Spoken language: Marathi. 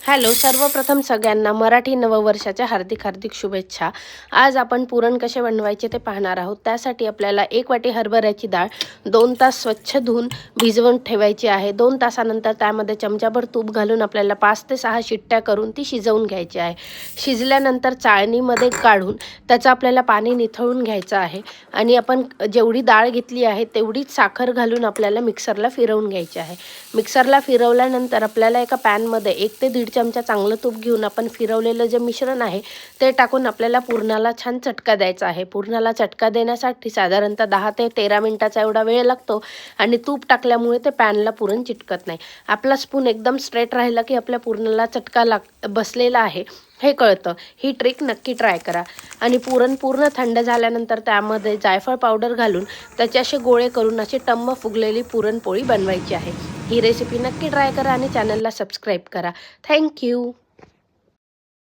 हॅलो, सर्वप्रथम सगळ्यांना मराठी नववर्षाच्या हार्दिक हार्दिक शुभेच्छा. आज आपण पुरण कसे बनवायचे ते पाहणार आहोत. त्यासाठी आपल्याला 1 वाटी हरभऱ्याची डाळ 2 तास स्वच्छ धुवून भिजवून ठेवायची आहे. 2 तासानंतर त्यामध्ये चमचाभर तूप घालून आपल्याला 5 ते 6 शिट्ट्या करून ती शिजवून घ्यायची आहे. शिजल्यानंतर चाळणीमध्ये काढून त्याचं आपल्याला पाणी निथळून घ्यायचं आहे आणि आपण जेवढी डाळ घेतली आहे तेवढीच साखर घालून आपल्याला मिक्सरला फिरवून घ्यायची आहे. मिक्सरला फिरवल्यानंतर आपल्याला एका पॅनमध्ये 1 ते 1.5 चमचा चांगलं तूप घेऊन आपण फिरवलेलं जे मिश्रण आहे ते टाकून आपल्याला पुरणाला छान चटका द्यायचा आहे. पुरणाला चटका देण्यासाठी साधारणतः 10 ते 13 मिनिटाचा एवढा वेळ लागतो आणि तूप टाकल्यामुळे ते पॅनला पुरण चिटकत नाही. आपला स्पून एकदम स्ट्रेट राहिला की आपल्या पुरणाला चटका बसलेला आहे हे कळतं. ही ट्रिक नक्की ट्राय करा. आणि पुरण पूर्ण थंड झाल्यानंतर त्यामध्ये जायफळ पावडर घालून त्याचे असे गोळे करून अशी टम्म फुगलेली पुरणपोळी बनवायची आहे. ही रेसिपी नक्की ट्राय करा आणि चॅनलला सबस्क्राईब करा. थँक्यू.